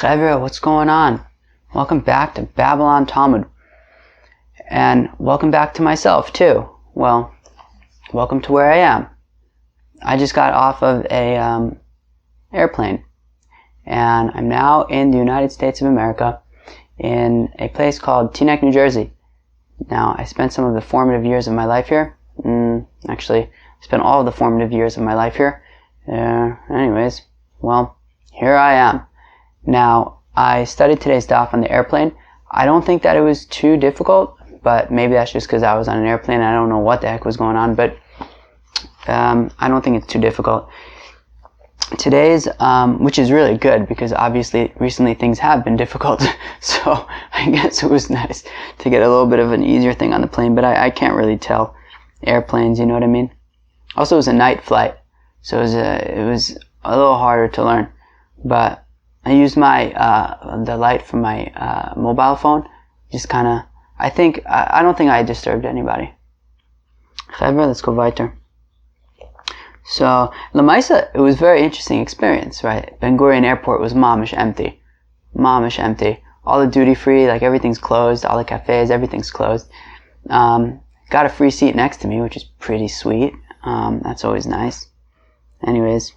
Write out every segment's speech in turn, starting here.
Chevra, what's going on? Welcome back to Babylon Talmud. And welcome back to myself, too. Well, welcome to where I am. I just got off of a airplane. And I'm now in the United States of America in a place called Teaneck, New Jersey. Now, I spent some of the formative years of my life here. Actually, I spent all of the formative years of my life here. Anyways, well, here I am. Now, I studied today's daf on the airplane. I don't think that it was too difficult, but maybe that's just because I was on an airplane and I don't know what the heck was going on, but I don't think it's too difficult. Today's, which is really good because obviously recently things have been difficult, so I guess it was nice to get a little bit of an easier thing on the plane, but I can't really tell airplanes, you know what I mean? Also, it was a night flight, so it was a little harder to learn, but I used the light from my mobile phone, just kind of, I don't think I disturbed anybody. Chevra, let's go weiter. So, Lamaisa, it was a very interesting experience, right? Ben Gurion Airport was mamish empty. Mamish empty. All the duty free, like everything's closed, all the cafes, everything's closed. Got a free seat next to me, which is pretty sweet. That's always nice. Anyways.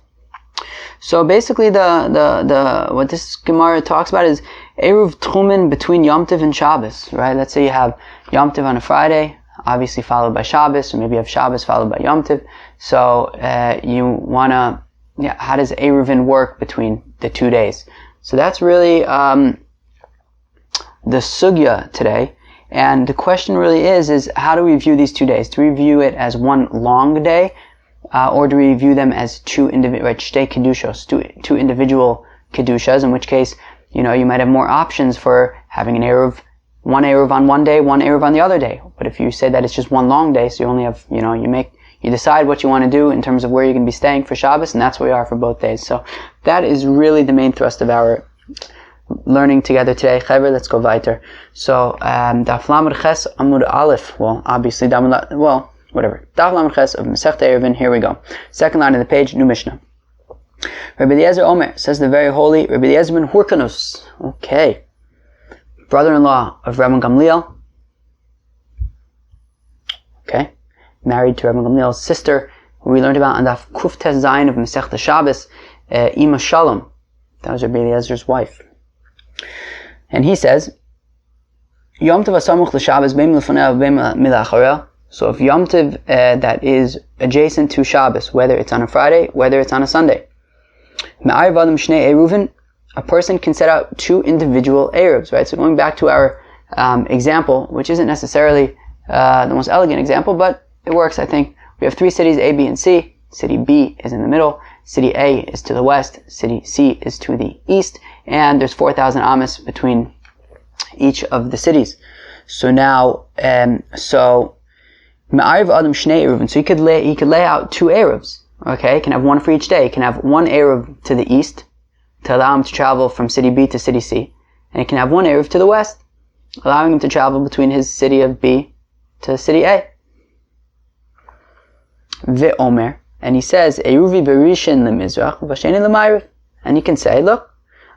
So basically the what this Gemara talks about is Ayruv Tchumen between Yom Tov and Shabbos, right? Let's say you have Yom Tov on a Friday, obviously followed by Shabbos, or maybe you have Shabbos followed by Yom Tov. So you wanna, how does Ayruvin work between the 2 days? So that's really the sugya today. And the question really is how do we view these 2 days? Do we view it as one long day? Or do we view them as two individual kedushas, in which case, you might have more options for having one Ayruv on one day, one Ayruv on the other day. But if you say that it's just one long day, so you only have, you decide what you want to do in terms of where you're going to be staying for Shabbos, and that's where we are for both days. So that is really the main thrust of our learning together today. Chevra, let's go weiter. So, Daf Lamed Ches Amud Aleph. Well, obviously, whatever. Daf Lamed Ches of Masechta Ayruvin. Here we go. Second line of the page, new Mishnah. Rabbi Eliezer Omer, says the very holy Rabbi Eliezer ben Hurkanus. Okay. Brother-in-law of Rabban Gamliel. Okay. Married to Rabban Gamliel's sister, who we learned about on Daf Kuf Tes Zayin of Masechta Shabbos, Ima Shalom. That was Rabbi Eliezer's wife. And he says, Yom Tov asamuch l'Shabbos beim lefonei beim milachareh. So if Yom Tov that is adjacent to Shabbos, whether it's on a Friday, whether it's on a Sunday, Me'ayruv adam shnei Ayruvin, a person can set out two individual Ayruvs, right? So going back to our example, which isn't necessarily the most elegant example, but it works, I think. We have three cities, A, B, and C. City B is in the middle, city A is to the west, city C is to the east, and there's 4,000 amas between each of the cities. So now, Me'ayruv adam shnei Ayruvin. So he could lay out two Ayruvs. Okay, he can have one for each day. He can have one Ayruv to the east to allow him to travel from city B to city C, and he can have one Ayruv to the west, allowing him to travel between his city of B to city A. Ve'omer, and he says, Ayruvi berishin lemizrach v'sheni lemayruv, and he can say, look,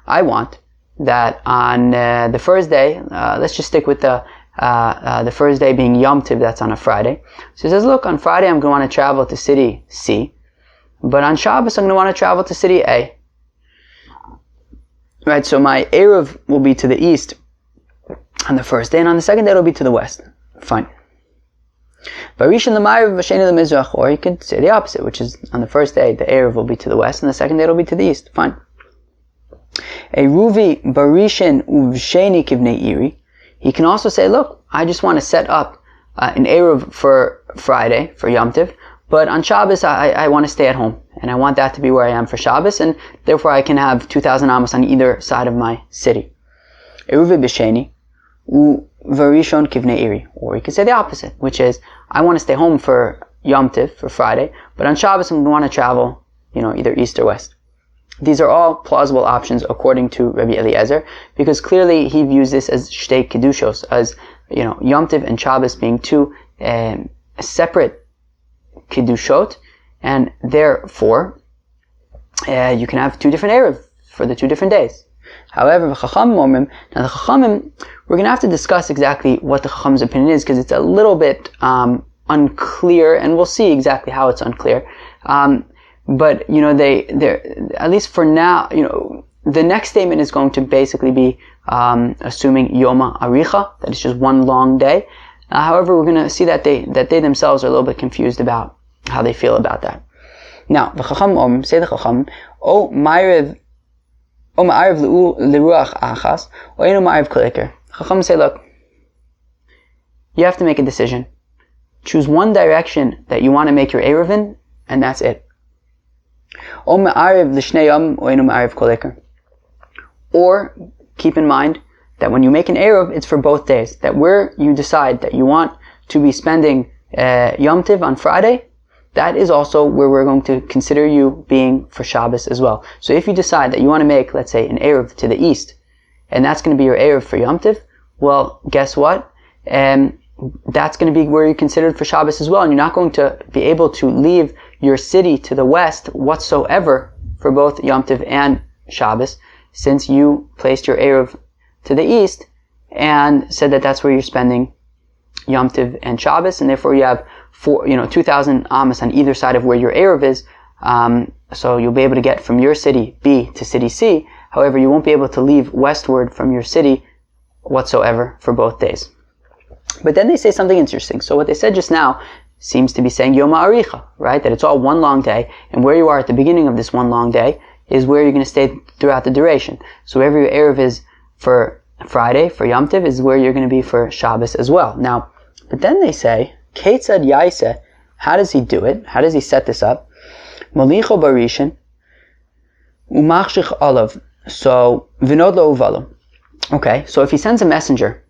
I want that on the first day, let's just stick with the first day being Yom Tov, that's on a Friday. So he says, look, on Friday I'm going to want to travel to city C, but on Shabbos I'm going to want to travel to city A. Right, so my Ayruv will be to the east on the first day, and on the second day it'll be to the west. Fine. Or you could say the opposite, which is on the first day the Ayruv will be to the west, and the second day it'll be to the east. Fine. Ayruvi barishin uvsheni kivnei iri. He can also say, look, I just want to set up an Ayruv for Friday, for Yom Tov, but on Shabbos I want to stay at home, and I want that to be where I am for Shabbos, and therefore I can have 2,000 amos on either side of my city. Ayruvi b'sheni uvarishon kivnei iri. Or you can say the opposite, which is, I want to stay home for Yom Tov, for Friday, but on Shabbos I'm going to want to travel, either east or west. These are all plausible options according to Rabbi Eliezer, because clearly he views this as shtei kedushos, as Yom Tov and Shabbos being two separate kedushot, and therefore you can have two different Ayruv for the 2 different days. However, now the Chachamim, we're going to have to discuss exactly what the Chacham's opinion is, because it's a little bit unclear, and we'll see exactly how it's unclear. But they're at least for now, the next statement is going to basically be assuming Yoma Aricha, that it's just one long day. However, we're going to see that they themselves are a little bit confused about how they feel about that. Now, the Chacham say the Chacham, O Ma'ariv L'Ruach Achas, O Einu Ma'ariv Kol Iker. Chacham say, look, you have to make a decision. Choose one direction that you want to make your Ayruvin, and that's it. O Ma'ariv L'Shnei Yom, O Einu Ma'ariv Kol Iker. Or, keep in mind that when you make an Ayruv, it's for both days. That where you decide that you want to be spending Yom Tiv on Friday, that is also where we're going to consider you being for Shabbos as well. So if you decide that you want to make, let's say, an Ayruv to the east, and that's going to be your Ayruv for Yom Tiv, well, guess what? That's going to be where you're considered for Shabbos as well, and you're not going to be able to leave your city to the west whatsoever for both Yom Tiv and Shabbos, since you placed your Ayruv to the east and said that that's where you're spending Yom Tiv and Shabbos, and therefore you have 2,000 amas on either side of where your Ayruv is. So you'll be able to get from your city B to city C. However, you won't be able to leave westward from your city whatsoever for both days. But then they say something interesting. So what they said just now seems to be saying Yom Aricha, right? That it's all one long day, and where you are at the beginning of this one long day is where you're going to stay throughout the duration. So wherever your Ayruv is for Friday, for Yom Tiv, is where you're going to be for Shabbos as well. Now, but then they say, Ketzad Yaiseh, how does he do it? How does he set this up? Molicho Barishin, Umachshich Olav, so Vinod Lo Uvalo. Okay, so if he sends a messenger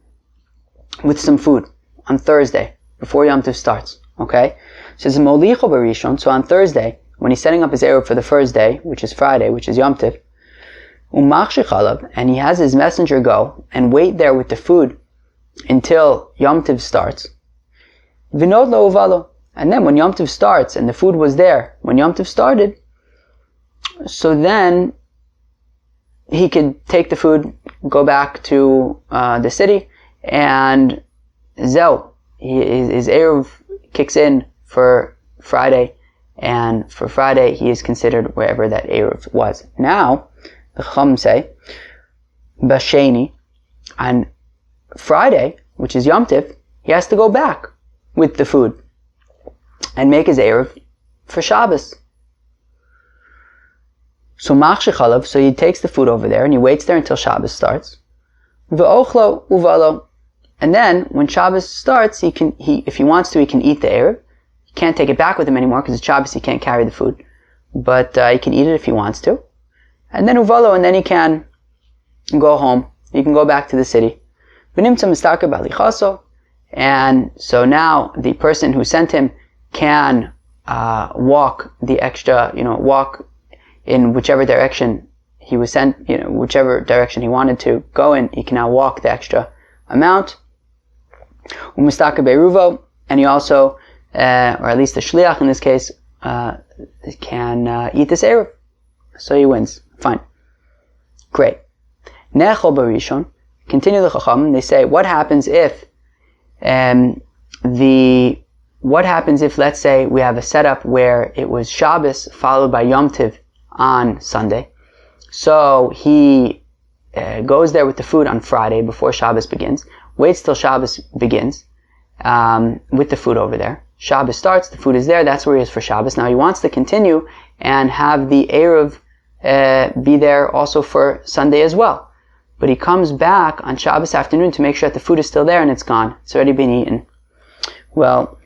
with some food on Thursday, before Yom Tiv starts, okay? So it's Molicho Barishon, so on Thursday, when he's setting up his Ayruv for the first day, which is Friday, which is Yom Tiv, and he has his messenger go and wait there with the food until Yom Tiv starts. Vinod lo uvalo. And then when Yom Tiv starts and the food was there when Yom Tiv started, so then he could take the food, go back to the city, and Zell, his Ayruv kicks in for Friday, and for Friday he is considered wherever that Ayruv was. Now, the Chacham say, Basheni, on Friday, which is Yom Tiv, he has to go back with the food and make his Ayruv for Shabbos. So Machshechalav, so he takes the food over there and he waits there until Shabbos starts. V'ochlo uvalo, and then when Shabbos starts, he if he wants to, he can eat the Ayruv. He can't take it back with him anymore because it's Shabbos. He can't carry the food, but he can eat it if he wants to. And then uvalo, and then he can go home. He can go back to the city. And so now the person who sent him can walk the extra, walk in whichever direction he was sent, whichever direction he wanted to go in, he can now walk the extra amount. And he also, or at least the shliach in this case, can eat this Ayruv. So he wins. Fine. Great. Nechol barishon. Continue the Chacham. They say, what happens if let's say we have a setup where it was Shabbos followed by Yom Tiv on Sunday. So he goes there with the food on Friday before Shabbos begins, waits till Shabbos begins with the food over there. Shabbos starts, the food is there, that's where he is for Shabbos. Now he wants to continue and have the Ayruv be there also for Sunday as well. But he comes back on Shabbos afternoon to make sure that the food is still there and it's gone. It's already been eaten. Well,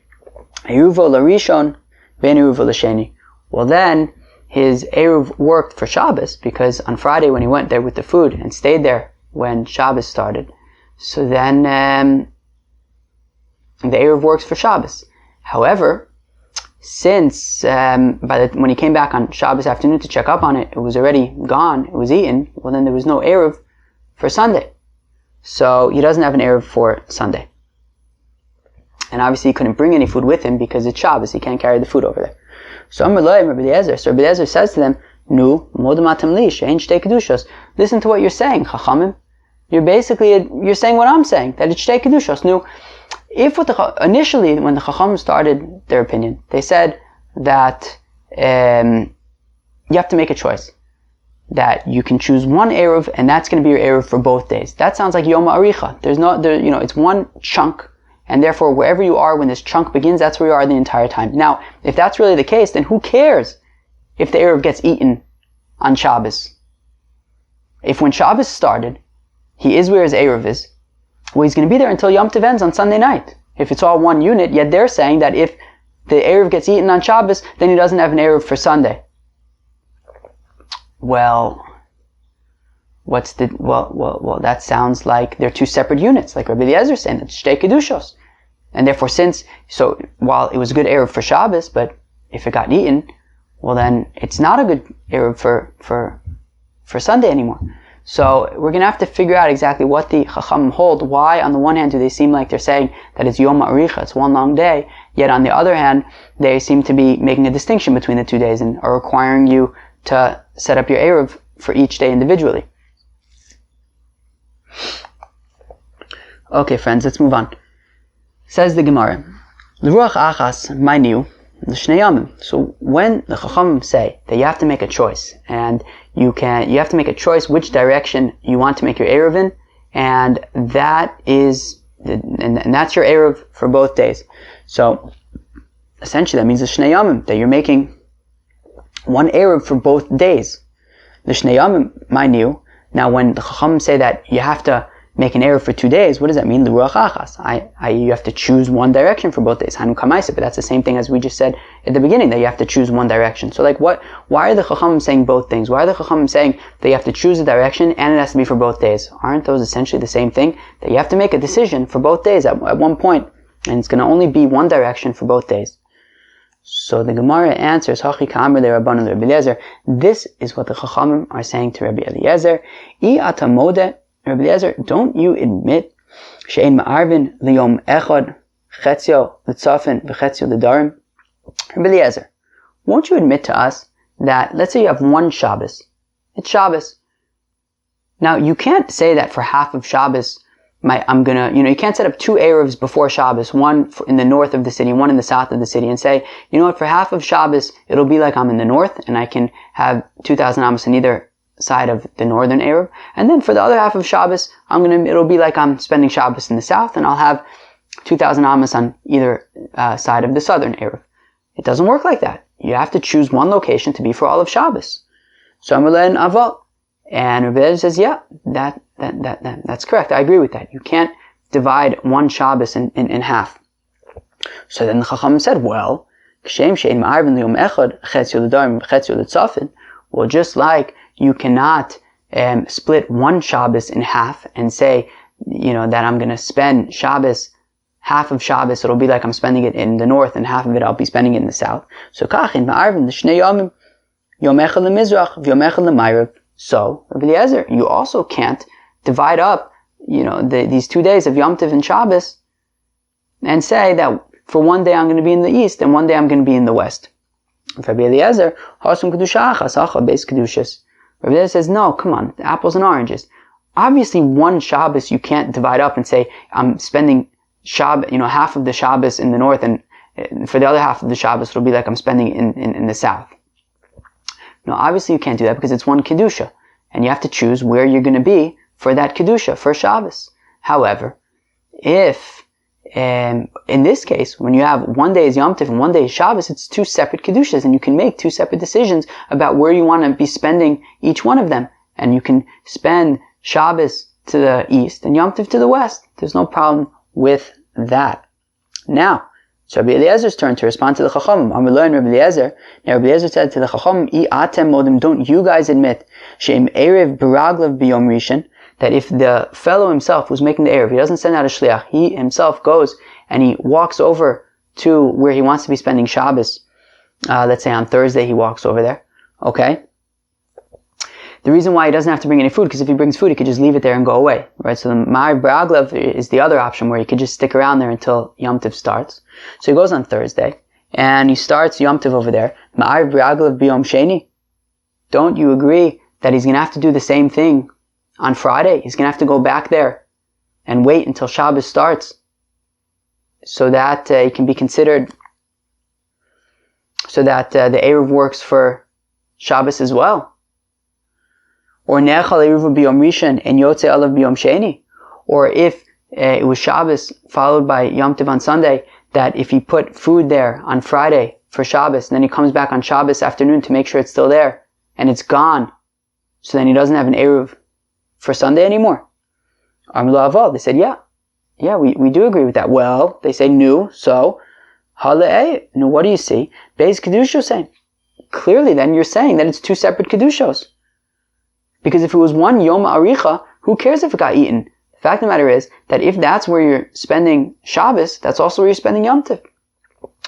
Ayruvo Larishon, Ben Ayruvo Lasheni. Well then, his Ayruv worked for Shabbos because on Friday when he went there with the food and stayed there when Shabbos started, so then the Ayruv works for Shabbos. However, since when he came back on Shabbos afternoon to check up on it, it was already gone, it was eaten, well then there was no Ayruv for Sunday. So he doesn't have an Ayruv for Sunday. And obviously he couldn't bring any food with him because it's Shabbos, he can't carry the food over there. So Rabbi Eliezer says to them, Nu, modamatem li, she'ein shtei kedushos. Listen to what you're saying, Chachamim. You're saying what I'm saying, that it's shtei kedushos. Nu, initially, when the Chachamim started their opinion, they said that you have to make a choice. That you can choose one Ayruv, and that's going to be your Ayruv for both days. That sounds like Yom Aricha. It's one chunk, and therefore wherever you are when this chunk begins, that's where you are the entire time. Now, if that's really the case, then who cares if the Ayruv gets eaten on Shabbos? If when Shabbos started, he is where his Ayruv is, well, he's going to be there until Yom Tov ends on Sunday night. If it's all one unit, yet they're saying that if the Ayruv gets eaten on Shabbos, then he doesn't have an Ayruv for Sunday. Well, that sounds like they're two separate units, like Rabbi Eliezer saying that shtei kedushos. And therefore, while it was a good Ayruv for Shabbos, but if it got eaten, well then it's not a good Ayruv for Sunday anymore. So we're going to have to figure out exactly what the Chacham hold. Why, on the one hand, do they seem like they're saying that it's Yom Aricha, it's one long day, yet on the other hand, they seem to be making a distinction between the 2 days and are requiring you to set up your Ayruv for each day individually. Okay, friends, let's move on. Says the Gemara, L'ruach achas ma'niu l'shnei yamim. So when the Chachamim say that you have to make a choice, and you have to make a choice which direction you want to make your Ayruv in, and that's your Ayruv for both days. So essentially that means the shnei yamim, that you're making one Ayruv for both days. The Shnei Yamim, ma'niu. Now when the Chachamim say that you have to make an Ayruv for 2 days, what does that mean? L'ruach achas. You have to choose one direction for both days. Hanu kamaisa, but that's the same thing as we just said at the beginning, that you have to choose one direction. So why are the Chachamim saying both things? Why are the Chachamim saying that you have to choose a direction and it has to be for both days? Aren't those essentially the same thing? That you have to make a decision for both days at one point, and it's going to only be one direction for both days. So the Gemara answers, Hachi ka'amar le'Rabbanan Rabbi Eliezer. This is what the Chachamim are saying to Rabbi Eliezer. I atamode, Rabbi Eliezer, don't you admit she'ein ma'arvin liyom echad chetzio l'tzafin v'chetzio l'darim? Rabbi Eliezer, won't you admit to us that, let's say you have one Shabbos. It's Shabbos. Now, you can't say that for half of Shabbos, you can't set up 2 Ayruvs before Shabbos, one in the north of the city, one in the south of the city, and say, you know what, for half of Shabbos, it'll be like I'm in the north, and I can have 2,000 amos on either side of the northern Ayruv, and then for the other half of Shabbos, it'll be like I'm spending Shabbos in the south, and I'll have 2,000 amos on either side of the southern Ayruv. It doesn't work like that. You have to choose one location to be for all of Shabbos. So Amrullah and Aval. And Rabbi Eliezer says, yeah, that's correct. I agree with that. You can't divide one Shabbos in half. So then the Chacham said, well, just like you cannot split one Shabbos in half and say, that I'm going to spend Shabbos, half of Shabbos, it'll be like I'm spending it in the north, and half of it I'll be spending it in the south. So kachin ma'arvin l'shnei yomim, yom echad l'mizrach, v'yom echad l'mayrav. So, Rabbi Eliezer, you also can't divide up, these 2 days of Yom Tov and Shabbos and say that for one day I'm going to be in the east and one day I'm going to be in the west. Rabbi Eliezer, Hasum kedusha achas, acha beis kedushas. Rabbi Eliezer says, no, come on, apples and oranges. Obviously, one Shabbos you can't divide up and say I'm spending half of the Shabbos in the north, and for the other half of the Shabbos it'll be like I'm spending in the south. No, obviously you can't do that because it's one Kedusha. And you have to choose where you're going to be for that Kedusha, for Shabbos. However, if, in this case, when you have one day is Yom Tov and one day is Shabbos, it's 2 separate Kedushas, and you can make 2 separate decisions about where you want to be spending each one of them. And you can spend Shabbos to the east and Yom Tov to the west. There's no problem with that. Now, so Rabbi Eliezer's turn to respond to the Chachamim. Amrullah and Rabbi Eliezer. Now Rabbi Eliezer said to the Chachamim, I atem modim, don't you guys admit, she'im erev baraglav b'yom rishon, that if the fellow himself who's making the Ayruv, he doesn't send out a shliach, he himself goes and he walks over to where he wants to be spending Shabbos. Let's say on Thursday he walks over there. Okay? The reason why he doesn't have to bring any food, because if he brings food, he could just leave it there and go away, right? So the Ma'ariv Baraglav is the other option where he could just stick around there until Yom Tov starts. So he goes on Thursday, and he starts Yom Tov over there. Ma'ariv Baraglav b'Yom Sheni. don't you agree that he's going to have to do the same thing on Friday? He's going to have to go back there and wait until Shabbos starts so that it can be considered, so that the Ayruv works for Shabbos as well. Or Ne'echal Ayruv b'yom rishon and Yotze alav b'yom sheni. Or if it was Shabbos followed by Yom Tov on Sunday, that if he put food there on Friday for Shabbos, and then he comes back on Shabbos afternoon to make sure it's still there, and it's gone, so then he doesn't have an Ayruv for Sunday anymore. They said, yeah, we do agree with that. Well, they say, no, so, no, what do you see? Beis Kedushos saying. Clearly then you're saying that it's two separate Kedushos. Because if it was one Yom Aricha, who cares if it got eaten? The fact of the matter is that if that's where you're spending Shabbos, that's also where you're spending Yom Tov.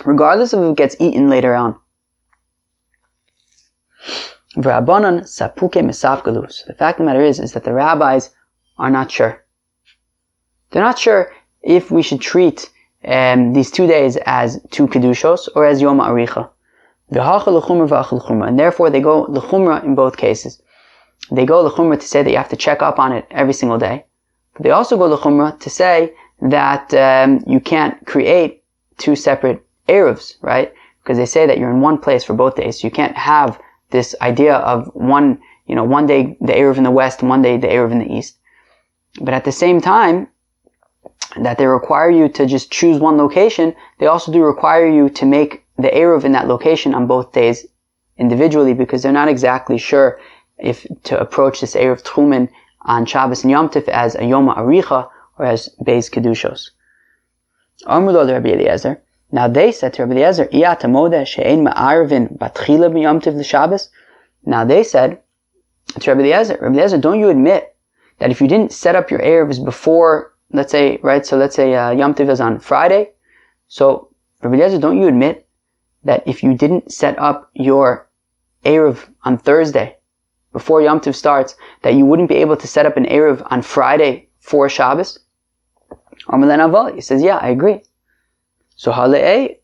Regardless of if it gets eaten later on. So the fact of the matter is that the rabbis are not sure. They're not sure if we should treat these 2 days as two Kedushos or as Yom Aricha. And therefore they go l'chumra in both cases. They go l'chumra to say that you have to check up on it every single day. But they also go l'chumra to say that you can't create two separate Ayruvs, right? Because they say that you're in one place for both days. So you can't have this idea of one day the Ayruv in the west, and one day the Ayruv in the east. But at the same time, that they require you to just choose one location, they also do require you to make the Ayruv in that location on both days individually, because they're not exactly sure if to approach this Ayruv Tchumen on Shabbos and Yom Tov as a Yom Aricha or as Beis Kedushos. Amru lo Rabbi Eliezer. Now they said to Rabbi Eliezer, Ayruvin batchila b'Yom Tov l'Shabbos. Now they said to Rabbi Eliezer, don't you admit that if you didn't set up your Ayruvs before, let's say Yom Tov is on Friday, so Rabbi Eliezer, don't you admit that if you didn't set up your Ayruv on Thursday before Yom Tov starts, that you wouldn't be able to set up an Ayruv on Friday for Shabbos? He says, yeah, I agree. So Hale'eh,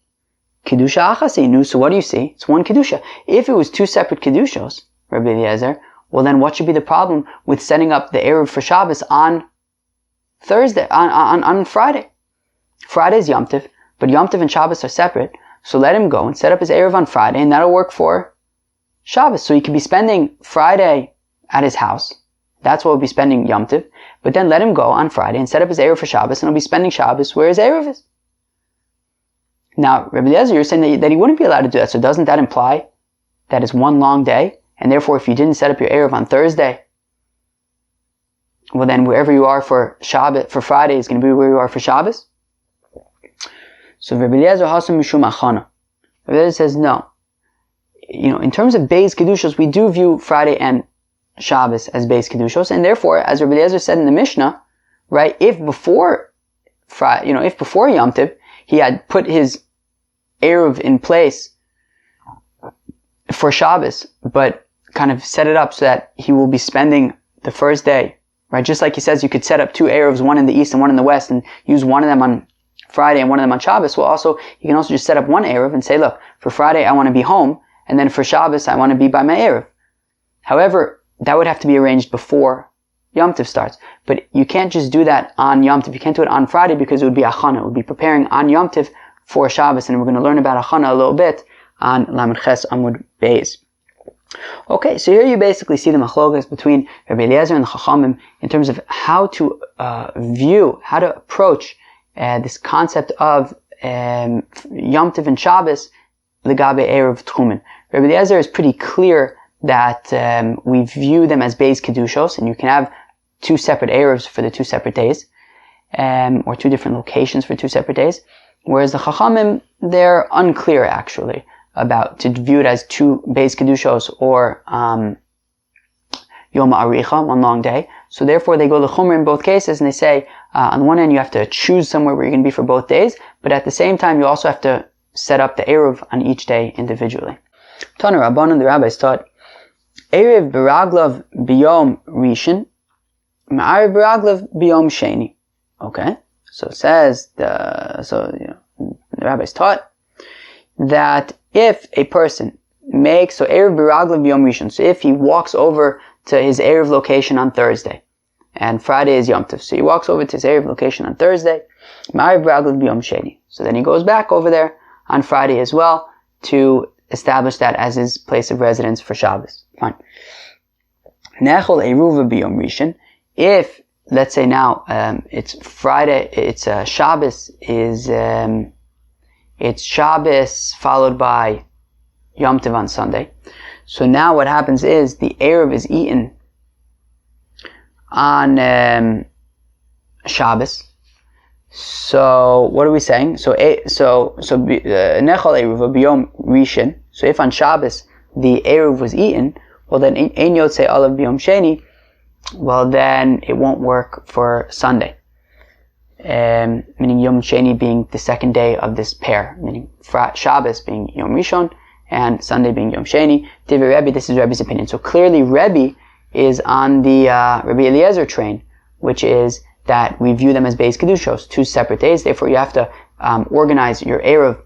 Kedusha Achasinu, so what do you see? It's one Kedusha. If it was two separate Kedushos, Rabbi Eliezer, well then what should be the problem with setting up the Ayruv for Shabbos on Thursday, on Friday? Friday's Yom Tov, but Yom Tov and Shabbos are separate, so let him go and set up his Ayruv on Friday, and that'll work for Shabbos. So he could be spending Friday at his house. That's what we'll be spending Yom Tov, but then let him go on Friday and set up his Ayruv for Shabbos, and he'll be spending Shabbos where his Ayruv is. Now, Rabbi Eliezer, you're saying that he wouldn't be allowed to do that, so doesn't that imply that it's one long day? And therefore, if you didn't set up your Ayruv on Thursday, well then wherever you are for Shabbos, for Friday is going to be where you are for Shabbos? So Rabbi Eliezer Hasam Mishum Achana. Rabbi Eliezer says no. In terms of Beis Kedushos, we do view Friday and Shabbos as Beis Kedushos, and therefore, as Rabbi Eliezer said in the Mishnah, right, if before Yom Tov, he had put his Ayruv in place for Shabbos, but kind of set it up so that he will be spending the first day, right? Just like he says, you could set up two Ayruvs, one in the east and one in the west, and use one of them on Friday and one of them on Shabbos. Well, you can also just set up one Ayruv and say, look, for Friday I want to be home, and then for Shabbos I want to be by my Ayruv. However, that would have to be arranged before Yom Tov starts. But you can't just do that on Yom Tov. You can't do it on Friday because it would be Achana. It would be preparing on Yom Tov for Shabbos. And we're going to learn about Achana a little bit on Lamed Ches Amud Beis. Okay, so here you basically see the machlokas between Rabbi Eliezer and the Chachamim in terms of how to approach this concept of Yom Tov and Shabbos legabe Ayruv Tchumen. Rabbi Eliezer is pretty clear that we view them as Beis Kedushos, and you can have two separate Ayruvs for the two separate days, or two different locations for two separate days. Whereas the Chachamim, they're unclear actually about to view it as two Beis Kedushos or Yom Aricha, one long day. So therefore they go l'chumra in both cases, and they say on the one hand you have to choose somewhere where you're going to be for both days, but at the same time you also have to set up the Ayruv on each day individually. Tana Rabbanan, the rabbis taught, Erev beraglav biyom rishon, ma'arev beraglav biyom sheni. Okay, so it says the rabbis taught that if a person makes, so Eruv Biraglav B'Yom Rishon, so if he walks over to his Eruv location on Thursday, and Friday is Yom Tov, so he walks over to his Eruv location on Thursday, Ma'ariv Biraglav B'Yom Sheni, so then he goes back over there on Friday as well to establish that as his place of residence for Shabbos. Fine. Nechol Ayruv B'Yom Rishon, if, let's say now, it's Friday, it's Shabbos is, it's Shabbos followed by Yom Tov on Sunday. So now what happens is the Ayruv is eaten on Shabbos. So what are we saying? So Nechol Ayruv B'Yom Rishon. So if on Shabbos the Ayruv was eaten, well then Ein Yotzei Olav B'Yom Sheni. Well then it won't work for Sunday. Meaning Yom Sheni being the second day of this pair, meaning Shabbos being Yom Rishon and Sunday being Yom Sheni. Divrei Rebbe, this is Rebbe's opinion. So clearly Rebbe is on the Rabbi Eliezer train, which is that we view them as Beis Kedushos, 2 separate days. Therefore, you have to organize your Eruv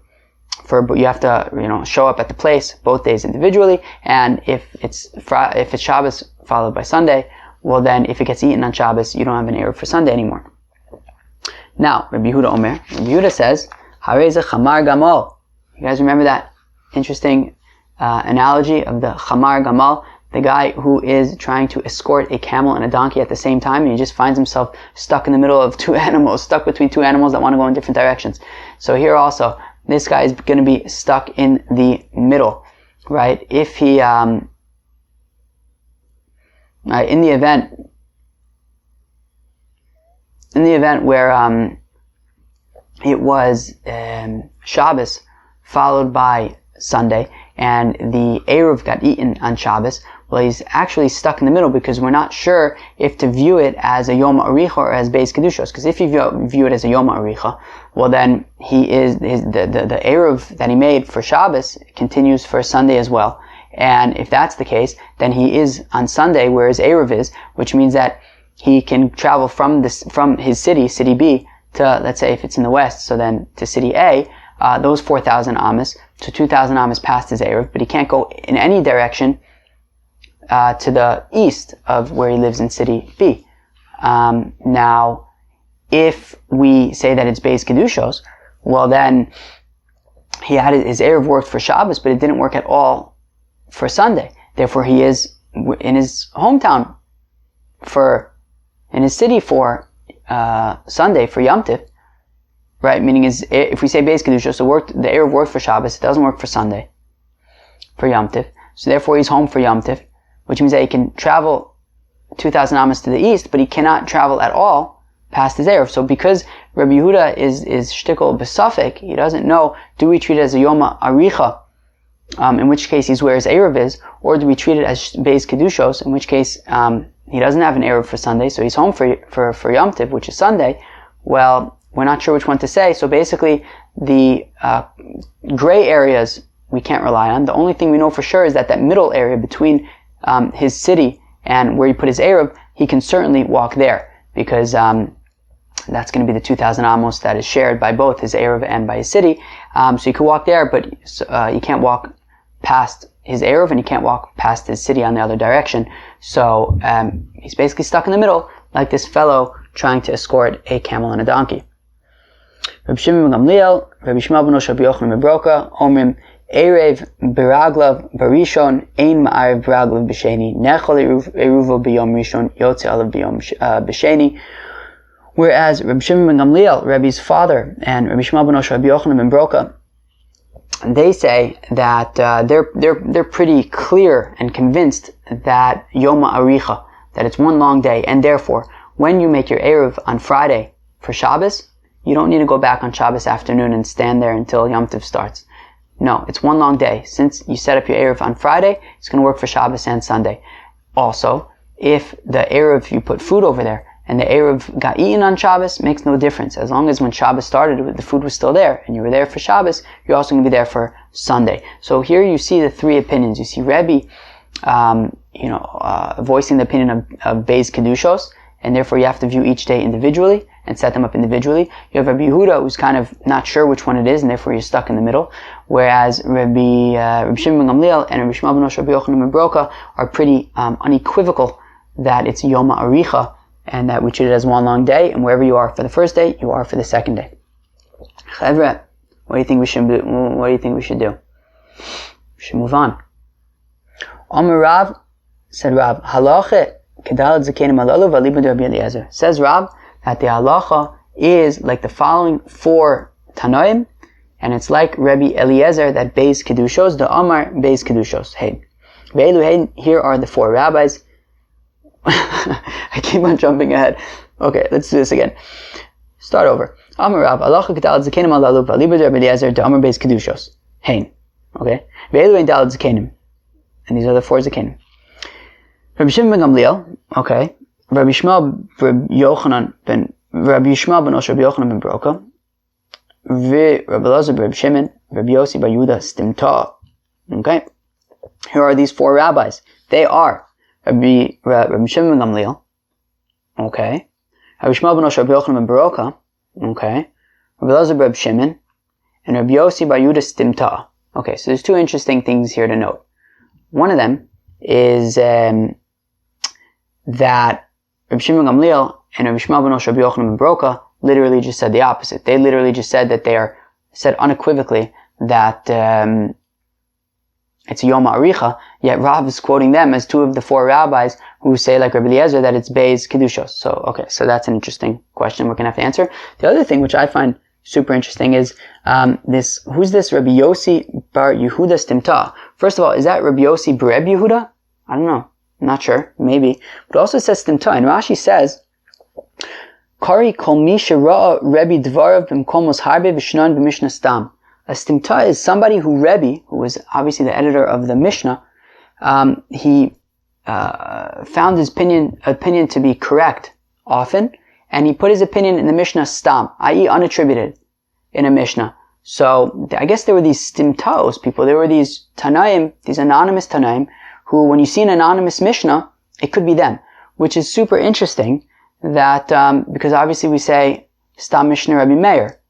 you have to show up at the place both days individually. And if it's Shabbos followed by Sunday, well then if it gets eaten on Shabbos, you don't have an Eruv for Sunday anymore. Now, Rabbi Yehuda Omer, Rabbi Yehuda says, Hareze Chamar Gamal. You guys remember that interesting analogy of the Chamar Gamal, the guy who is trying to escort a camel and a donkey at the same time, and he just finds himself stuck in the middle of 2 animals, stuck between 2 animals that want to go in different directions. So here also, this guy is going to be stuck in the middle, right? If he, in the event where it was Shabbos followed by Sunday, and the Ayruv got eaten on Shabbos, well, he's actually stuck in the middle because we're not sure if to view it as a Yom Aricha or as Beis Kedushos. Because if you view it as a Yom Aricha, well then the Ayruv that he made for Shabbos continues for Sunday as well. And if that's the case, then he is on Sunday where his Ayruv is, which means that he can travel from his city B, to, let's say if it's in the west, so then to city A, those 4,000 amas, so 2,000 amas past his Ayruv, but he can't go in any direction to the east of where he lives in city B. Now, if we say that it's Beis Kedushos, well then he had his Ayruv worked for Shabbos, but it didn't work at all for Sunday. Therefore, he is in his hometown in his city for Sunday for Yom Tov, right? Meaning if we say Beis Kedushos, the Ayruv worked for Shabbos, it doesn't work for Sunday for Yom Tov. So therefore, he's home for Yom Tov, which means that he can travel 2,000 amas to the east, but he cannot travel at all past his Ayruv. So because Rabbi Yehuda is shtickle besafek, he doesn't know, do we treat it as a Yom Aricha, in which case he's where his Ayruv is, or do we treat it as Beis Kedushos, in which case he doesn't have an Ayruv for Sunday, so he's home for Yom Tov, which is Sunday. Well, we're not sure which one to say, so basically the gray areas we can't rely on. The only thing we know for sure is that middle area between his city and where he put his Ayruv, he can certainly walk there, because that's going to be the 2,000 amos that is shared by both his Ayruv and by his city. So he could walk there, but he can't walk past his Ayruv, and he can't walk past his city on the other direction. So he's basically stuck in the middle, like this fellow trying to escort a camel and a donkey. Rabbi Shimon ben Gamliel, Rabbi Shmuel ben Rabbi Yochanan ben Broka, Omrim, Erev Biraglav Barishon, Ein Ma'ariv Biraglav B'Sheni, Nechol Eruvo B'Yom Rishon, Yotze Alav B'Yom B'Sheni. Whereas Rabbi Shimon ben Gamliel, Rabbi's father, and Rabbi Shmuel ben Rabbi Yochanan ben Broka, they say that they're pretty clear and convinced that Yom Aricha, that it's one long day, and therefore, when you make your Ayruv on Friday for Shabbos, you don't need to go back on Shabbos afternoon and stand there until Yom Tov starts. No, it's one long day. Since you set up your Ayruv on Friday, it's going to work for Shabbos and Sunday. Also, if the Ayruv, you put food over there, and the Ayruv got eaten on Shabbos, makes no difference. As long as when Shabbos started, the food was still there, and you were there for Shabbos, you're also going to be there for Sunday. So here you see the 3 opinions. You see Rebbe, voicing the opinion of Beis Kedushos, and therefore you have to view each day individually. and set them up individually. You have Rabbi Yehuda, who's kind of not sure which one it is, and therefore you're stuck in the middle. Whereas Rabbi Shimon ben Gamliel and Rabbi Shmuel ben Rabbi Yochanan ben Broka are pretty unequivocal that it's Yom Aricha, and that we treat it as one long day, and wherever you are for the first day, you are for the second day. Chevre, what do you think we should do? What do you think we should do? We should move on. Amar Rav, said Rav, halacha kedal zakenim alalu v'alibud Rabbi Eliezer. Says Rav that the halacha is like the following four Tanoim, and it's like Rabbi Eliezer that Beis Kedushos, the Amar Beis Kedushos. Hey, Ve'elu hey, here are the four rabbis. I keep on jumping ahead. Okay, let's do this again. Start over. Amar Rav, halacha kedal zakenim alalu v'alibud Rabbi Eliezer, the Amar Beis Kedushos. Hey, okay. Ve'elu hey dal zakenim. And these are the four zakenim. Rabbi Shimon ben Gamliel, okay. Rabbi Yishmael ben Yochanan ben Rabbi Yishmael ben Rabbi Yochanan ben Broka. Rabbi Elazar ben Rabbi Shimon, Rabbi Yossi ben Yehuda Stimta. Okay. Here are these four rabbis. They are Rabbi Shimon ben Gamliel, okay. Rabbi Yishmael ben Rabbi Yochanan ben Broka, okay. Rabbi Elazar ben Rabbi Shimon, and Rabbi Yossi ben Yehuda Stimta. Okay, so there's two interesting things here to note. One of them is that Rabbi Shimon ben Gamliel and Rabbi Shmuel ben Rabbi Yochanan ben Broka literally just said the opposite. They literally just said that they are said unequivocally that it's Yom Aricha, yet Rav is quoting them as two of the four rabbis who say, like Rabbi Eliezer, that it's Beis Kedushos. So, okay, so that's an interesting question we're going to have to answer. The other thing which I find super interesting is who's this Rabbi Yossi bar Yehuda Stimta? First of all, is that Rabbi Yossi bar Rabbi Yehuda? I don't know. I'm not sure. Maybe. But also it says Stimta. And Rashi says, Kari kol mi shera'a Rebbe dvarav b'mkom mos harbe v'shnan b'mishnah stam. A Stimta is somebody who Rebbe, who was obviously the editor of the Mishnah, he found his opinion to be correct often, and he put his opinion in the Mishnah stam, i.e. unattributed, in a Mishnah. So I guess there were these Stimtaos people, there were these Tanaim, these anonymous Tanaim, who when you see an anonymous Mishnah, it could be them, which is super interesting that, because obviously we say Stam Mishnah Rabbi Meir,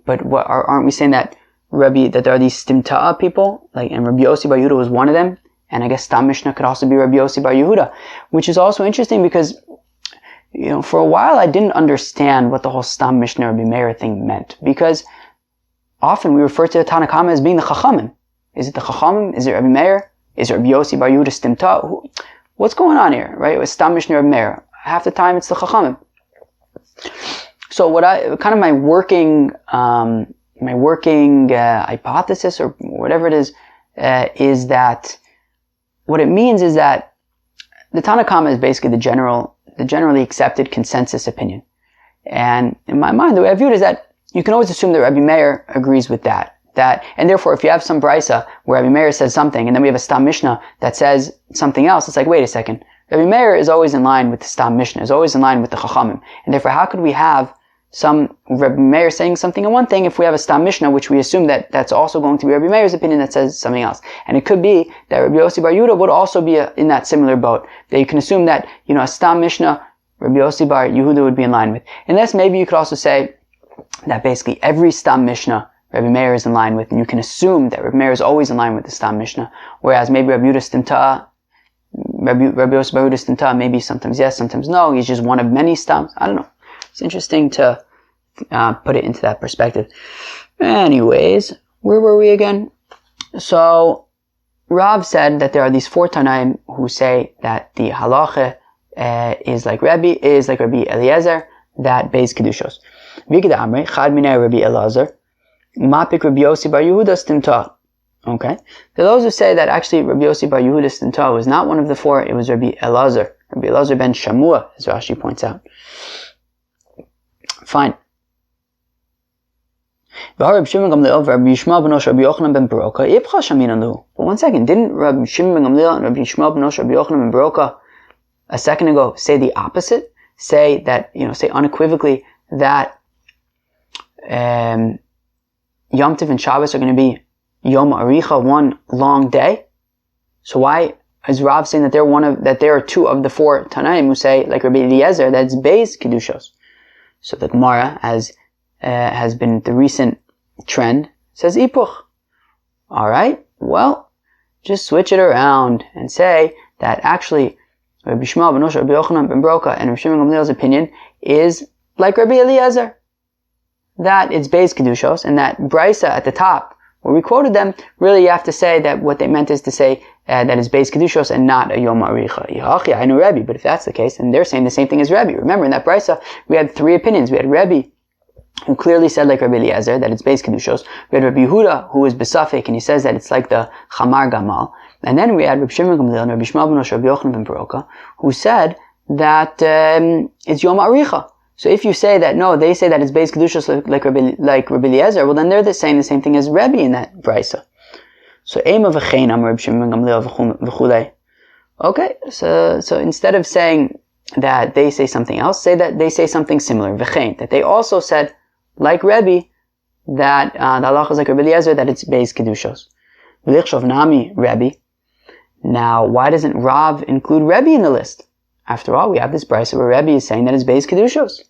but aren't we saying that there are these Stimta'a people, like, and Rabbi Yossi bar Yehuda was one of them, and I guess Stam Mishnah could also be Rabbi Yossi bar Yehuda, which is also interesting because, you know, for a while I didn't understand what the whole Stam Mishnah Rabbi Meir thing meant, because often we refer to the Tanakama as being the Chachamim. Is it the Chachamim? Is it Rabbi Meir? Is it Rabbi Yossi bar Yehuda Stimta? What's going on here, right? It's Stam Mishnah Rabbi Meir. Half the time it's the Chachamim. So my working hypothesis or whatever it is that what it means is that the Tanakama is basically the generally accepted consensus opinion. And in my mind, the way I view it is that you can always assume that Rabbi Meir agrees with that, and therefore if you have some brisa where Rabbi Meir says something and then we have a Stam Mishnah that says something else, it's like, wait a second, Rabbi Meir is always in line with the Stam Mishnah, is always in line with the Chachamim, and therefore how could we have some Rabbi Meir saying something in one thing if we have a Stam Mishnah which we assume that that's also going to be Rabbi Meir's opinion that says something else? And it could be that Rabbi Yossi bar Yehuda would also be in that similar boat, that you can assume that, you know, a Stam Mishnah Rabbi Yossi bar Yehuda would be in line with. Unless maybe you could also say that basically every Stam Mishnah Rabbi Meir is in line with, and you can assume that Rabbi Meir is always in line with the Stam Mishnah, whereas maybe Rabbi Yehuda Stimta, Rabbi Yossi bar Yehuda Stimta, maybe sometimes yes, sometimes no, he's just one of many Stams. I don't know. It's interesting to put it into that perspective. Anyways, where were we again? So, Rav said that there are these four Tanaim who say that the halacha is like Rabbi Eliezer, that Beis Kedushos. Vigda Amrei, Chad Minei Rabbi Elazar, Mapik Rabbi Yossi bar Yehuda Stimta. Okay. There are those who say that actually Rabbi Yossi bar Yehuda Stimta was not one of the four, it was Rabbi Elazar ben Shamua, as Rashi points out. Fine. But one second, didn't Rabbi Shimon ben Gamliel and Rabbi Shmuel ben Rabbi Yochanan ben Baroka a second ago say the opposite? Say that, say unequivocally that Yom Tov and Shabbos are going to be Yom Aricha, one long day? So why is Rav saying that there are two of the four Tanaim who say, like Rabbi Eliezer, that's Beis Kedushos? So the Gemara, as has been the recent trend, says ipuch. Alright, well, just switch it around and say that actually Rabbi Shmuel ben Osher, Rabbi Yochanan ben Broka, and Rabbi Shimon Gamliel's opinion is like Rabbi Eliezer, that it's Beis Kedushos, and that Brisa at the top, where we quoted them, really you have to say that what they meant is to say that it's Beis Kedushos and not a Yom Aricha. I know Rebbe, but if that's the case, then they're saying the same thing as Rebbe. Remember, in that Brisa, we had three opinions. We had Rebbe, who clearly said like Rabbi Eliezer, that it's Beis Kedushos. We had Rabbi Yehuda, who was Besafik, and he says that it's like the Chamar Gamal. And then we had Rabbi Shimon Gamliel and Rabbi Shmuel ben Osher, Rabbi Yochanan ben Baroka, who said that it's Yom Aricha. So if you say that, no, they say that it's Beis Kedushos like Rabbi Eliezer, well then they're saying the same thing as Rebbe in that Brisa. So Ema v'chein Amar Rabbi Shimon Gamliel v'chulei. Okay, so instead of saying that they say something else, say that they say something similar, v'chein, that they also said, like Rebbe, that the halacha is like Rabbi Eliezer, that it's Beis Kedushos. V'lichshov nami Rebbe. Now, why doesn't Rav include Rebbe in the list? After all, we have this brisa where Rebbe is saying that it's Beis Kedushos.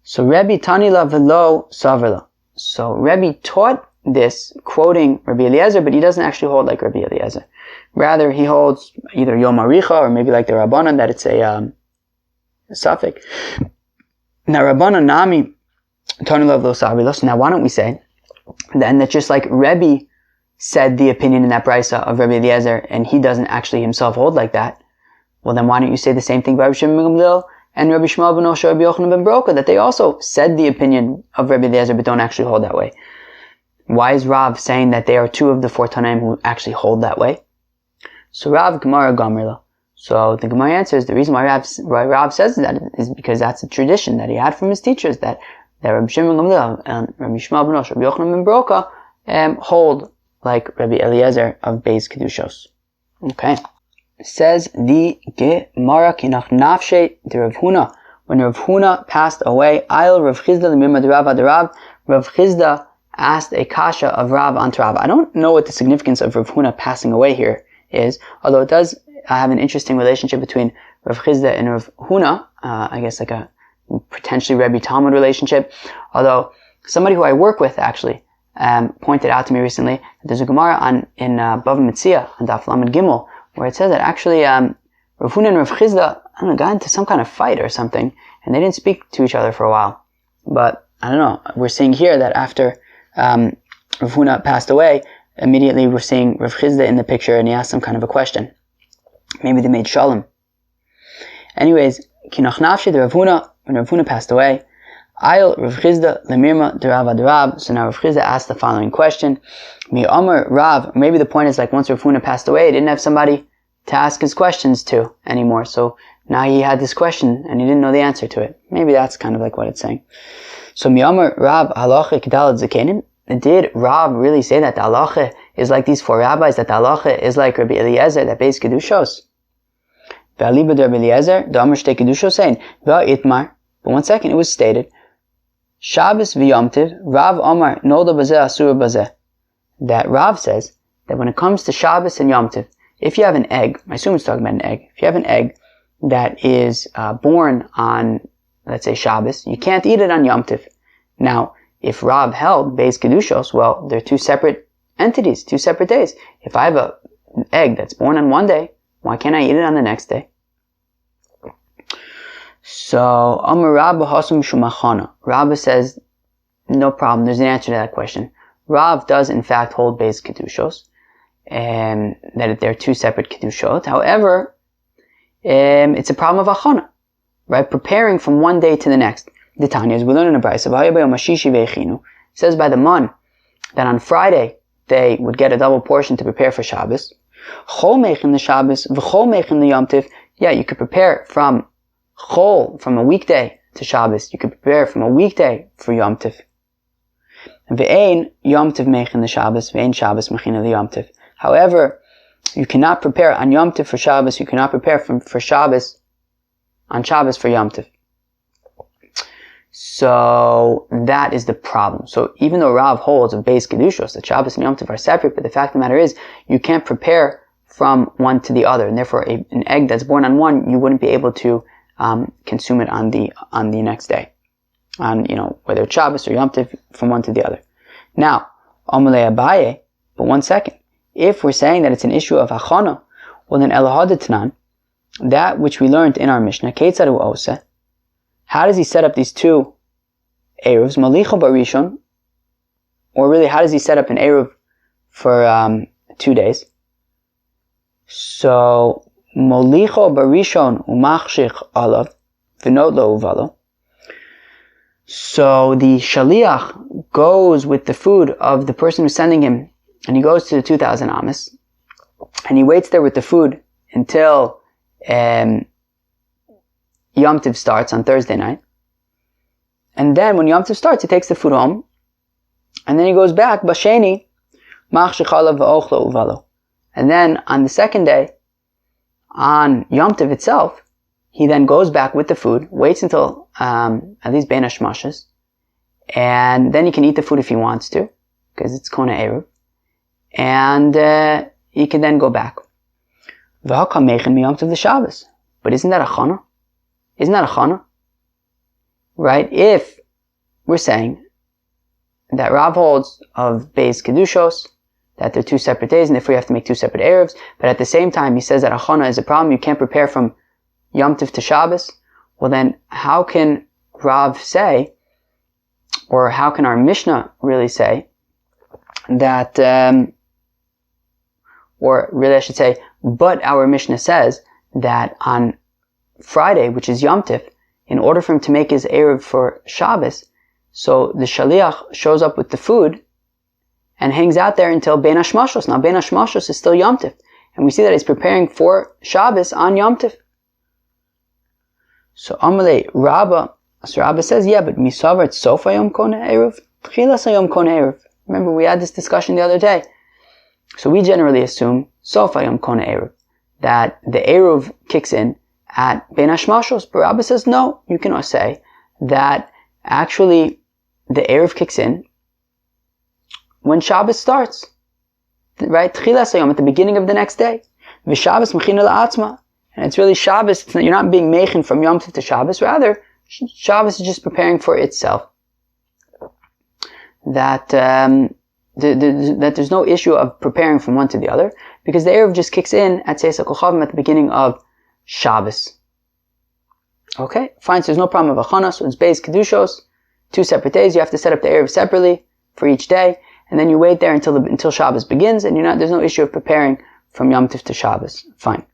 So Rebbe tanila v'lo saverla. So Rebbe taught this, quoting Rabbi Eliezer, but he doesn't actually hold like Rabbi Eliezer. Rather, he holds either Yom Aricha, or maybe like the Rabbanan, that it's a suffix. Now, Rabbanan nami tanila v'lo saverla. So now why don't we say then that just like Rebbe said the opinion in that brisa of Rabbi Eliezer, and he doesn't actually himself hold like that, well then why don't you say the same thing by Rabbi Shimon Gamliel and Rabbi Shmuel ben Osher, Rabbi Yochanan ben Baroka, that they also said the opinion of Rabbi Eliezer but don't actually hold that way? Why is Rav saying that they are two of the four Tanaim who actually hold that way? So Rav Gemara Gamerla. So the Gemara answers the reason why Rav says that is because that's a tradition that he had from his teachers, that Rabbi Shimon Gamliel and Rabbi Shmuel ben Osher, Rabbi Yochanan ben Baroka hold like Rabbi Eliezer of Beis Kedushos. Okay. Says the Gemara kinach nafshe de Rav Huna. When Rav Huna passed away, Ayl Rav Chizda l'mirma de Rav ad Rav. Rav Chizda asked a kasha of Rav on Rav. I don't know what the significance of Rav Huna passing away here is, although it does have an interesting relationship between Rav Chizda and Rav Huna. I guess like a potentially Rebbe Talmud relationship. Although somebody who I work with actually pointed out to me recently that there's a Gemara in Bava Metzia on Daf Lamed Gimel, where it says that actually Rav Huna and Rav Chizda, I don't know, got into some kind of fight or something, and they didn't speak to each other for a while. But I don't know, we're seeing here that after Rav Huna passed away, immediately we're seeing Rav Chizda in the picture, and he asked some kind of a question. Maybe they made shalom. Anyways, kinach nafshi de Rav Huna, when Rav Huna passed away, Ayl Rav Chizda lemirma de Rav ad Rav. So now Rav Chizda asked the following question: Mi Omer Rav. Maybe the point is like once Rav Huna passed away, he didn't have somebody to ask his questions to anymore. So now he had this question and he didn't know the answer to it. Maybe that's kind of like what it's saying. So Mi Omer Rav halacha k'dalet zakenim. Did Rav really say that the halacha is like these four rabbis? That the halacha is like Rabbi Eliezer, that Beis Kedushos? V'aliba de Rabbi Eliezer, the Amr shtei Kedushos saying v'itmar. But one second, it was stated. Shabbos v'yomtiv, Rav Omar noda bazeh asur bazeh. That Rav says that when it comes to Shabbos and Yomtiv, if you have an egg, I assume it's talking about an egg, if you have an egg that is born on, let's say, Shabbos, you can't eat it on Yomtiv. Now, if Rav held Beis Kedushos, well, they're two separate entities, two separate days. If I have an egg that's born on one day, why can't I eat it on the next day? So, Amar Rabba Hasum Shumachana. Rabba says, no problem, there's an answer to that question. Rav does in fact hold Beis Kedushos, and that they're two separate Kedushot. However, it's a problem of Achana, right? Preparing from one day to the next. The Tanya, as we learn in the Brisa, it says by the Mon that on Friday they would get a double portion to prepare for Shabbos. Chol mechin the Shabbos, v'chol mechin the Yom Tiv. Yeah, you could prepare from Chol, from a weekday to Shabbos. You could prepare from a weekday for Yom Tiv. Ve'ein Yom Tiv mechin the Shabbos, ve'ein Shabbos mechin the Yom Tiv. However, you cannot prepare on Yom Tiv for Shabbos. You cannot prepare for Shabbos on Shabbos for Yom Tiv. So that is the problem. So even though Rav holds of Beis Kedushos, that Shabbos and Yom Tov are separate, but the fact of the matter is, you can't prepare from one to the other, and therefore an egg that's born on one, you wouldn't be able to consume it on the next day. on, whether it's Shabbos or Yom Tov, from one to the other. Now, Amalei Abaye, but one second. If we're saying that it's an issue of Hachana, well then Elahadetnan, that which we learned in our Mishnah, Keitzaru Ose, how does he set up these two Ayruvs, Malicha Barishon, or really how does he set up an Ayruv for 2 days? So, Molicho Barishon Umachshich Alav, Vinot Lo Uvalo. So the Shaliach goes with the food of the person who's sending him, and he goes to the 2,000 Amas, and he waits there with the food until Yom Tov starts on Thursday night. And then when Yom Tov starts, he takes the food home, and then he goes back, Basheni, Machshich Alav V'ochlo Uvalo. And then on the second day, on Yom Tov itself, he then goes back with the food, waits until at least Bein HaShmashos, and then he can eat the food if he wants to, because it's Kona Ayruv, and he can then go back. V'hakam meichin miyom tov the Shabbos. But isn't that a chana? Isn't that a chana? Right? If we're saying that Rav holds of Beis Kedushos, that they're 2 separate days, and therefore you have to make 2 separate Erevs, but at the same time he says that a chana is a problem, you can't prepare from Yom Tov to Shabbos, well then how can Rav say, or how can our Mishnah really say, that, or really I should say, but our Mishnah says that on Friday, which is Yom Tov, in order for him to make his Erev for Shabbos, so the Shaliach shows up with the food and hangs out there until Bein HaShmashos. Now Bein HaShmashos is still Yom Tov, and we see that he's preparing for Shabbos on Yom Tov. So Amalei Rabba, so Rabba says, yeah, but Misavar it's Sofa Yom Kona Eruv, Tchilas Yom Kona Eruv. Remember, we had this discussion the other day. So we generally assume Sofa Yom Kona Eruv, that the Eruv kicks in at Bein HaShmashos. But Rabba says, no, you can say that actually the Eruv kicks in when Shabbos starts. Right? Tchilas Yom, at the beginning of the next day. V'Shabbos Mechina La'atzma. And it's really Shabbos, you're not being mechin from Yom Tov to Shabbos, rather, Shabbos is just preparing for itself. That there's no issue of preparing from one to the other, because the Erev just kicks in at Seisa Kochavim at the beginning of Shabbos. Okay, fine, so there's no problem of Achana, so it's Beis Kedushos, 2 separate days, you have to set up the Erev separately for each day, and then you wait there until Shabbos begins, and there's no issue of preparing from Yom Tov to Shabbos. Fine.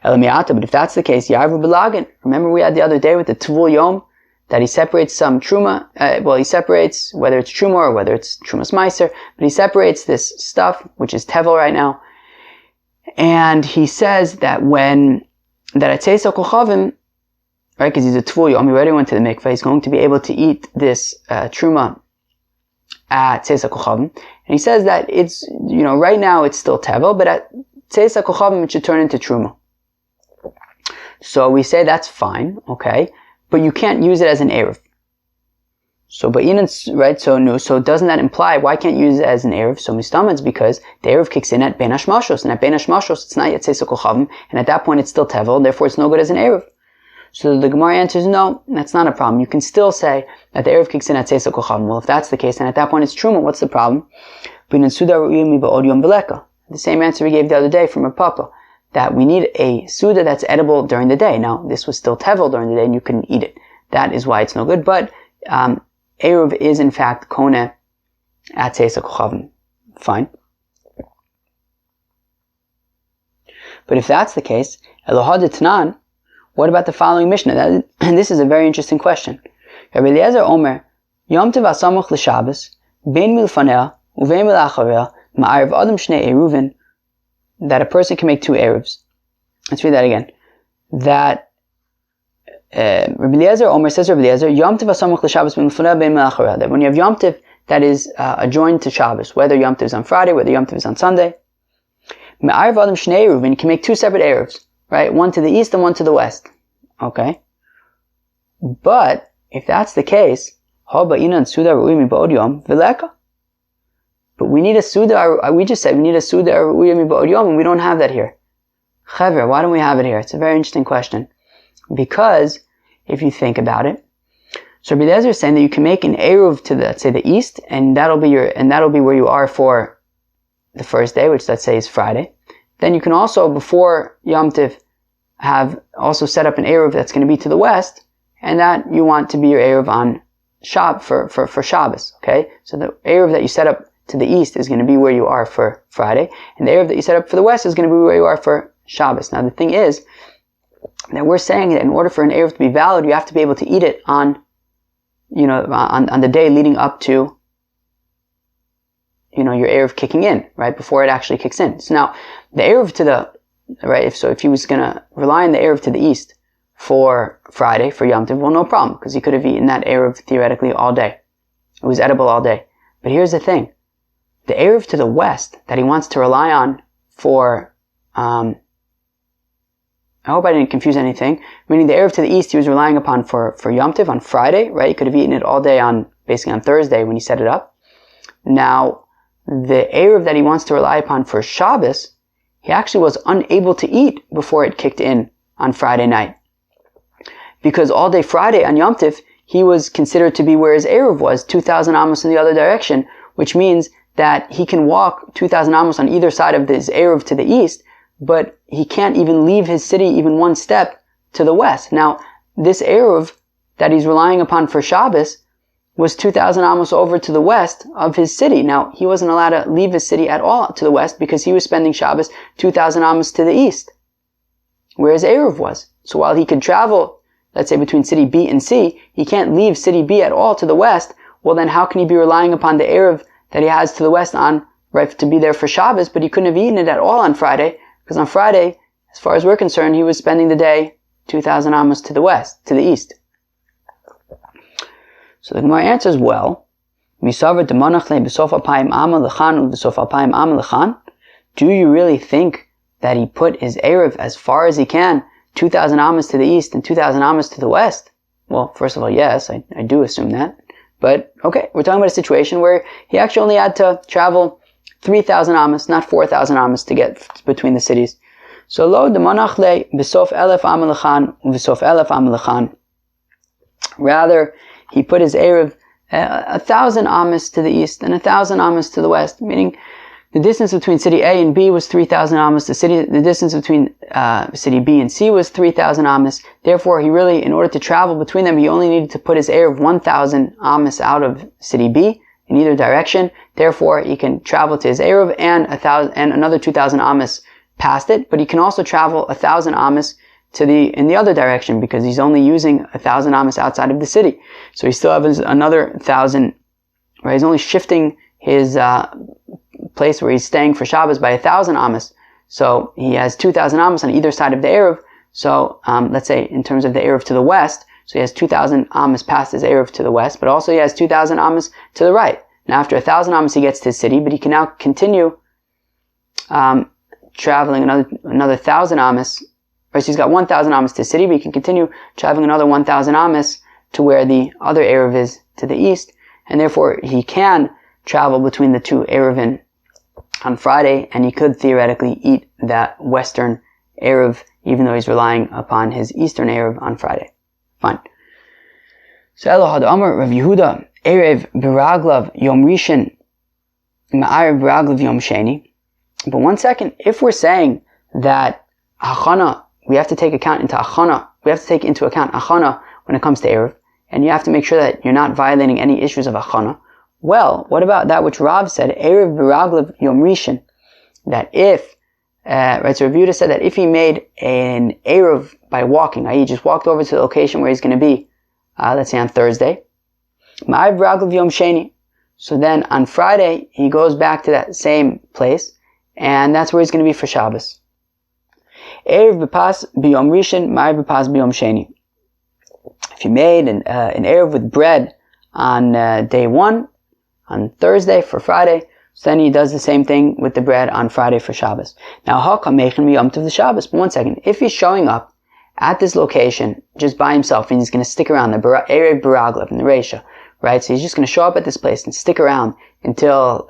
But if that's the case, Yarvu Belagin. Remember we had the other day with the Tvul Yom, that he separates some Truma, he separates whether it's Truma or whether it's Trumas Meiser, but he separates this stuff, which is Tevel right now, and he says that at Seisa Kochavim, right, because he's a Tvul Yom, he already went to the mikveh, he's going to be able to eat this Truma at Seisa Kochavim, and he says that it's, right now it's still Tevel, but at Seisa Kochavim it should turn into Truma. So we say that's fine, okay, but you can't use it as an Erev. So, right, so doesn't that imply, why can't you use it as an Erev? So Mistama, it's because the Erev kicks in at Bein HaShmashos, and at Bein HaShmashos it's not yet Seisa Kochavim, and at that point it's still Tevel, therefore it's no good as an Erev. So the Gemara answers, no, that's not a problem. You can still say that the Erev kicks in at Seisa Kochavim. Well, if that's the case, and at that point it's Truma, what's the problem? The same answer we gave the other day from Rav Papa, that we need a Suda that's edible during the day. Now, this was still Tevel during the day and you couldn't eat it. That is why it's no good, but Ayruv is in fact Kona at Seisa Kochavim. Fine. But if that's the case, Elohad Tnan, what about the following Mishnah? And this is a very interesting question. Rabbi Eliezer Omer, Yom Tov Asamuch L'Shabbos, Bein Milfanea, Uvein Milachavea, Ma'ariv Adam Shnei Ayruvin, that a person can make 2 Erevs. Let's read that again. That Rabbi Eliezer Omer says, Rabbi Eliezer, Yom Tov Asamuch L'Shabbos Bein Milfanea, Bein Milachavea, that when you have Yom Tov that is adjoined to Shabbos, whether Yom Tov is on Friday, whether Yom Tov is on Sunday, Ma'ariv Adam Shnei Ayruvin, you can make 2 separate Erevs, right? One to the east and one to the west. Okay? But, if that's the case, but we need a Suda, we just said we need a Suda and we don't have that here. Chaver, why don't we have it here? It's a very interesting question. Because, if you think about it, So Rabbi Eliezer is saying that you can make an Ayruv to the, let's say, the east, and that'll be where you are for the first day, which let's say is Friday. Then you can also, before Yom Tiv, have also set up an Ayruv that's going to be to the west, and that you want to be your Ayruv on for Shabbos, okay? So the Ayruv that you set up to the east is going to be where you are for Friday, and the Ayruv that you set up for the west is going to be where you are for Shabbos. Now the thing is that we're saying that in order for an Ayruv to be valid, you have to be able to eat it on the day leading up to, your Ayruv kicking in, right? Before it actually kicks in. So now, the Ayruv to the, right, if he was gonna rely on the Ayruv to the east for Friday, for Yom Tov, well, no problem, because he could have eaten that Ayruv theoretically all day. It was edible all day. But here's the thing. The Ayruv to the west that he wants to rely on for, I hope I didn't confuse anything. Meaning the Ayruv to the east he was relying upon for Yom Tov on Friday, right? He could have eaten it all day basically on Thursday when he set it up. Now, the Ayruv that he wants to rely upon for Shabbos, he actually was unable to eat before it kicked in on Friday night. Because all day Friday on Yom Tov, he was considered to be where his Ayruv was, 2,000 amos in the other direction, which means that he can walk 2,000 amos on either side of his Ayruv to the east, but he can't even leave his city even one step to the west. Now, this Ayruv that he's relying upon for Shabbos was 2,000 amos over to the west of his city. Now, he wasn't allowed to leave his city at all to the west because he was spending Shabbos 2,000 amos to the east, where his Ayruv was. So while he could travel, let's say between city B and C, he can't leave city B at all to the west. Well, then how can he be relying upon the Ayruv that he has to the west on, right, to be there for Shabbos, but he couldn't have eaten it at all on Friday? Because on Friday, as far as we're concerned, he was spending the day 2,000 amos to the west, to the east. So the Gemara answers, well, do you really think that he put his Ayruv as far as he can, 2,000 amos to the east and 2,000 amos to the west? Well, first of all, yes, I do assume that. But, okay, we're talking about a situation where he actually only had to travel 3,000 amos, not 4,000 amos to get between the cities. So lo demanach le b'sof elef am lechan u'b'sof elef am lechan. Rather, he put his Ayruv 1,000 amos to the east and 1,000 amos to the west, meaning the distance between city A and B was 3,000 amos. The distance between city B and C was 3,000 amos. Therefore, he really, in order to travel between them, he only needed to put his Ayruv 1,000 amos out of city B in either direction. Therefore, he can travel to his Ayruv and another 2,000 amos past it, but he can also travel 1,000 amos in the other direction because he's only using 1,000 amos outside of the city. So he still has another 1,000, right? He's only shifting his place where he's staying for Shabbos by 1,000 amos. So he has 2,000 amos on either side of the Ayruv. So let's say in terms of the Ayruv to the west, so he has 2,000 amos past his Ayruv to the west, but also he has 2,000 amos to the right. Now after 1,000 amos he gets to his city, but he can now continue traveling another 1,000 amos. Or so he's got 1,000 amos to his city, but he can continue traveling another 1,000 amos to where the other Ayruv is to the east, and therefore he can travel between the two Ayruvin on Friday, and he could theoretically eat that western Ayruv, even though he's relying upon his eastern Ayruv on Friday. Fine. So Elohad Amar Rav Yehuda Erev Biraglav Yom Rishon Ma'arev Biraglav Yom Sheni. But one second, if we're saying that Hachana, we have to take into account Hachana when it comes to Ayruv, and you have to make sure that you're not violating any issues of Hachana. Well, what about that which Rav said, Erev Biraglav Yom Rishon, that if, right, so Rav Yehuda said that if he made an Ayruv by walking, i.e. just walked over to the location where he's going to be, let's say on Thursday, Ma'arev Biraglav Yom Sheni, so then on Friday, he goes back to that same place, and that's where he's going to be for Shabbos. Erev b'pas b'yom rishon, ma'arev b'pas b'yom sheni. If you made an Ayruv with bread on day one, on Thursday for Friday, so then he does the same thing with the bread on Friday for Shabbos. Now, haka mechin miyom tov the Shabbos. But one second, if he's showing up at this location just by himself and he's going to stick around, the Erev Biraglav in the Reisha, right? So he's just going to show up at this place and stick around until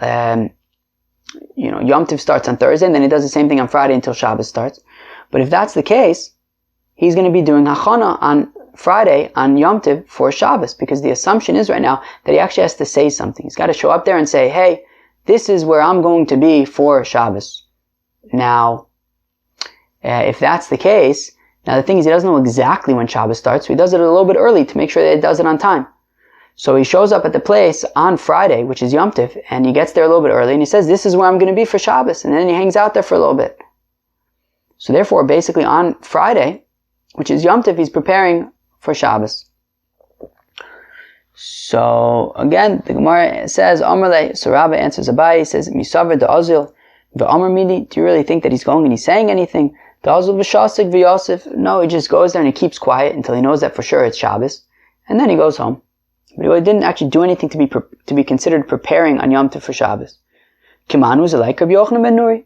Yom Tov starts on Thursday, and then he does the same thing on Friday until Shabbos starts. But if that's the case, he's going to be doing Hachana on Friday on Yom Tov for Shabbos, because the assumption is right now that he actually has to say something. He's got to show up there and say, hey, this is where I'm going to be for Shabbos. Now, if that's the case, now the thing is he doesn't know exactly when Shabbos starts, so he does it a little bit early to make sure that he does it on time. So he shows up at the place on Friday, which is Yom Tov, and he gets there a little bit early, and he says, this is where I'm going to be for Shabbos, and then he hangs out there for a little bit. So therefore, basically on Friday, which is Yom Tov, he's preparing for Shabbos. So again, the Gemara says, Omerle, so Rabbi answers Abai, he says, Misaver de Azil, ve'Omer Midi, do you really think that he's going and he's saying anything? De Azil v'Shasik v'Yosef, no, he just goes there and he keeps quiet until he knows that for sure it's Shabbos, and then he goes home. But he didn't actually do anything to be considered preparing on Yom Tov for Shabbos. Kimanu is like Rabbi Yochanan ben Nuri.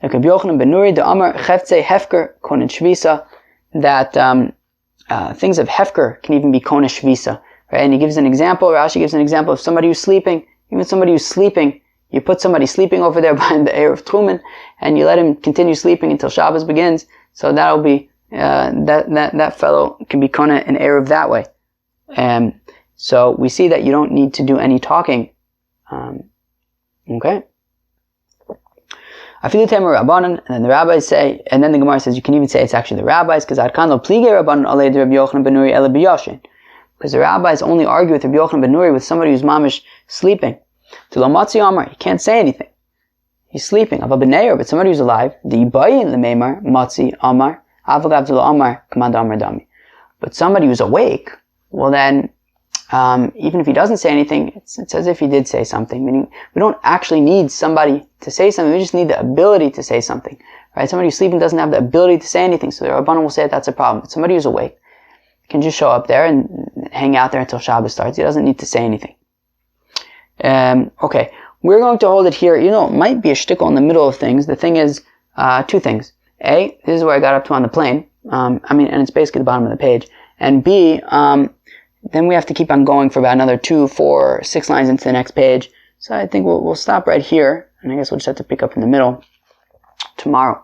Like Rabbi Yochanan ben Nuri, the Amar Cheftzei Hefker Konen Shvisa, that things of Hefker can even be Konen Shvisa. Right? And he gives an example, Rashi gives an example of somebody who's sleeping. Even somebody who's sleeping, you put somebody sleeping over there behind the Ayruv Truman, and you let him continue sleeping until Shabbos begins. So that'll be that fellow can be Konen and Ayruv that way. So we see that you don't need to do any talking. Okay. Afilu Temer Rabbanan, and then the rabbis say, and then the Gemara says you can even say it's actually the rabbis, because Adkan lo plige Rabbanan alei de Rabbi Yochanan ben Nuri ele b'yashin. Because the rabbis only argue with Rabbi Yochanan ben Nuri with somebody who's mamish sleeping. To lo matzi amar, he can't say anything. He's sleeping. Ava b'neir, but somebody who's alive, the yibayin lemeimar matzi amar avagav lo amar command amar dami. But somebody who's awake, well then, even if he doesn't say anything, it's as if he did say something. Meaning, we don't actually need somebody to say something. We just need the ability to say something. Right? Somebody who's sleeping doesn't have the ability to say anything, so the Rabbanan will say that that's a problem. But somebody who's awake can just show up there and hang out there until Shabbos starts. He doesn't need to say anything. Okay, we're going to hold it here. You know, it might be a shtickle in the middle of things. The thing is, two things. A, this is where I got up to on the plane. And it's basically the bottom of the page. And B, then we have to keep on going for about another 2, 4, 6 lines into the next page. So I think we'll stop right here, and I guess we'll just have to pick up in the middle tomorrow.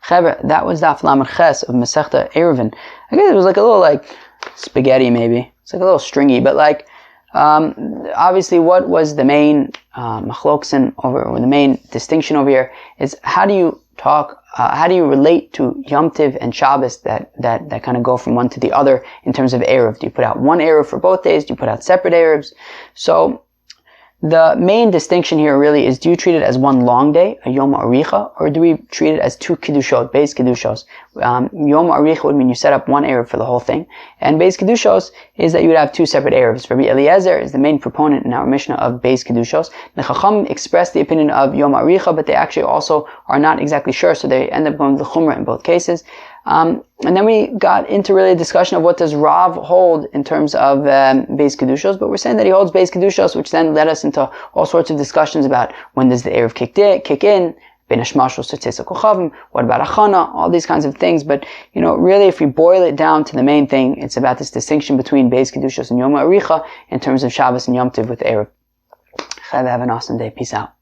Chevre, that was Daf Lamed Ches of Masechta Ayruvin. I guess it was like a little spaghetti maybe. It's like a little stringy, but obviously what was the main machloksin or the main distinction over here is how do you relate to Yom Tiv and Shabbos that kind of go from one to the other in terms of Ayruv? Do you put out one Ayruv for both days? Do you put out separate Ayruvs? So the main distinction here really is, do you treat it as one long day, a Yom Aricha, or do we treat it as 2 Kiddushot, Beis Kiddushos? Yom Aricha would mean you set up one Ayruv for the whole thing, and Beis Kiddushos is that you would have 2 separate Ayruvs. Rabbi Eliezer is the main proponent in our Mishnah of Beis Kiddushos. The Chacham expressed the opinion of Yom Aricha, but they actually also are not exactly sure, so they end up going to the Chumrah in both cases. And then we got into really a discussion of what does Rav hold in terms of Beis Kedushos, but we're saying that he holds Beis Kedushos, which then led us into all sorts of discussions about when does the Ayruv kick in, Ben Hashmashal Sotzesa Kochavim, what about Achana, all these kinds of things. But, really if we boil it down to the main thing, it's about this distinction between Beis Kedushos and Yom Aricha in terms of Shabbos and Yom Tiv with Ayruv. Have an awesome day. Peace out.